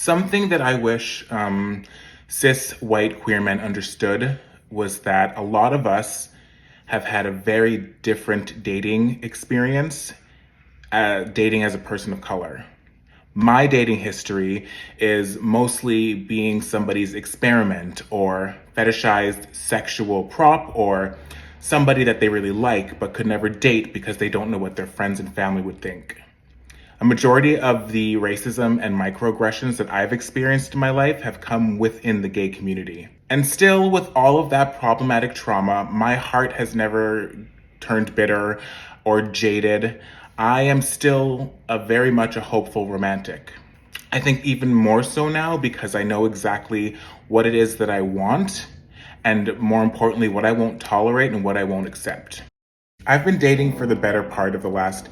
Something that I wish cis white queer men understood was that a lot of us have had a very different dating experience, dating as a person of color. My dating history is mostly being somebody's experiment or fetishized sexual prop or somebody that they really like but could never date because they don't know what their friends and family would think. A majority of the racism and microaggressions that I've experienced in my life have come within the gay community. And still, with all of that problematic trauma, my heart has never turned bitter or jaded. I am still very much a hopeful romantic. I think even more so now because I know exactly what it is that I want, and more importantly, what I won't tolerate and what I won't accept. I've been dating for the better part of the last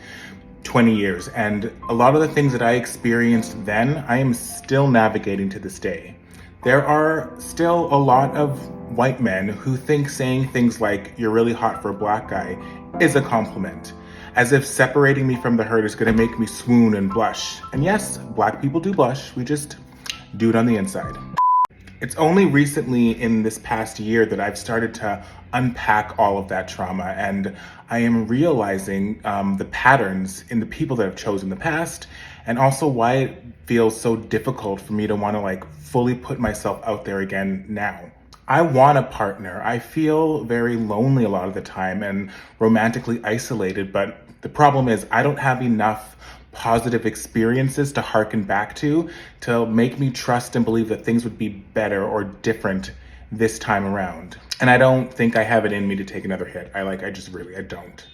20 years, and a lot of the things that I experienced then, I am still navigating to this day. There are still a lot of white men who think saying things like, "you're really hot for a black guy," is a compliment, as if separating me from the herd is gonna make me swoon and blush. And yes, black people do blush, we just do it on the inside. It's only recently in this past year that I've started to unpack all of that trauma, and I am realizing the patterns in the people that have chosen the past, and also why it feels so difficult for me to want to fully put myself out there again now. I want a partner. I feel very lonely a lot of the time and romantically isolated, but the problem is I don't have enough positive experiences to harken back to make me trust and believe that things would be better or different this time around. And I don't think I have it in me to take another hit. I don't.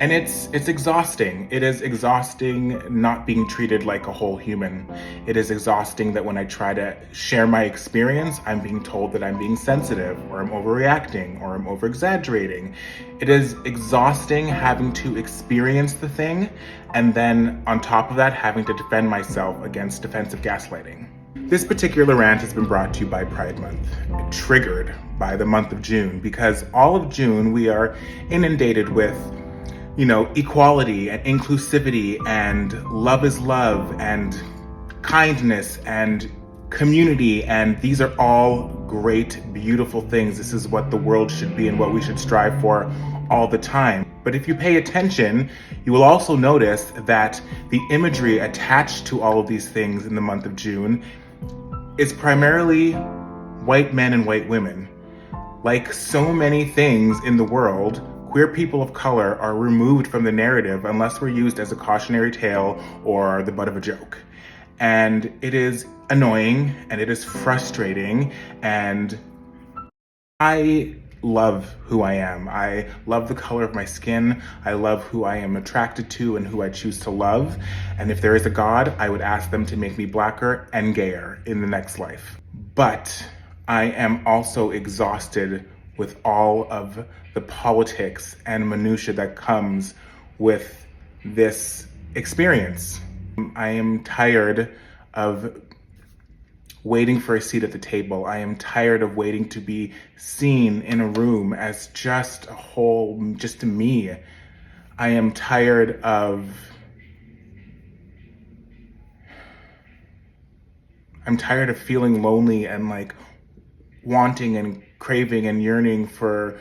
And it's exhausting. It is exhausting not being treated like a whole human. It is exhausting that when I try to share my experience, I'm being told that I'm being sensitive, or I'm overreacting, or I'm over-exaggerating. It is exhausting having to experience the thing, and then on top of that, having to defend myself against defensive gaslighting. This particular rant has been brought to you by Pride Month, triggered by the month of June, because all of June we are inundated with equality and inclusivity and love is love and kindness and community. And these are all great, beautiful things. This is what the world should be and what we should strive for all the time. But if you pay attention, you will also notice that the imagery attached to all of these things in the month of June is primarily white men and white women. Like so many things in the world, queer people of color are removed from the narrative unless we're used as a cautionary tale or the butt of a joke. And it is annoying and it is frustrating, and I love who I am. I love the color of my skin. I love who I am attracted to and who I choose to love. And if there is a God, I would ask them to make me blacker and gayer in the next life. But I am also exhausted with all of the politics and minutia that comes with this experience. I am tired of waiting for a seat at the table. I am tired of waiting to be seen in a room as just me. I am tired of feeling lonely and wanting and craving and yearning for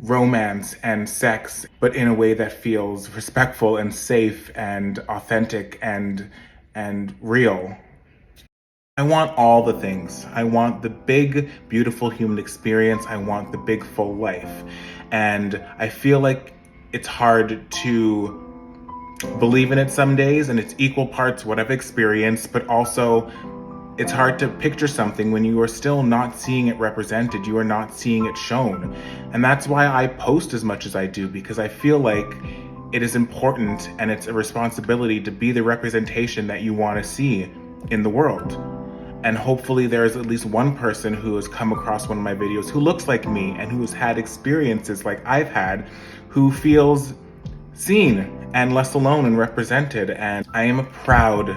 romance and sex, but in a way that feels respectful and safe and authentic and real. I want all the things. I want the big, beautiful human experience. I want the big, full life. And I feel like it's hard to believe in it some days, and it's equal parts what I've experienced, but also it's hard to picture something when you are still not seeing it represented, you are not seeing it shown. And that's why I post as much as I do, because I feel like it is important and it's a responsibility to be the representation that you want to see in the world. And hopefully there's at least one person who has come across one of my videos who looks like me and who has had experiences like I've had, who feels seen and less alone and represented. And I am a proud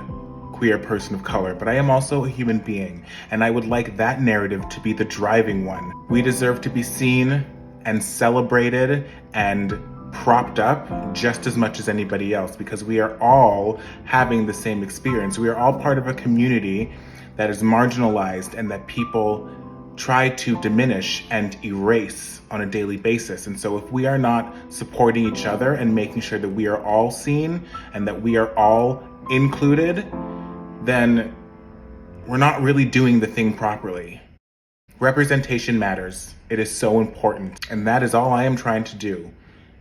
queer person of color, but I am also a human being, and I would like that narrative to be the driving one. We deserve to be seen and celebrated and propped up just as much as anybody else, because we are all having the same experience. We are all part of a community that is marginalized and that people try to diminish and erase on a daily basis. And so if we are not supporting each other and making sure that we are all seen and that we are all included, then we're not really doing the thing properly. Representation matters. It is so important. And that is all I am trying to do,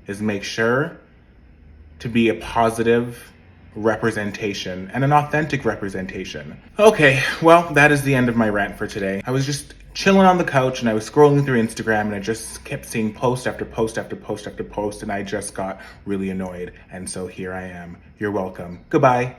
is make sure to be a positive representation and an authentic representation. Okay, well, that is the end of my rant for today. I was just chilling on the couch and I was scrolling through Instagram and I just kept seeing post after post after post after post, and I just got really annoyed. And so here I am. You're welcome. Goodbye.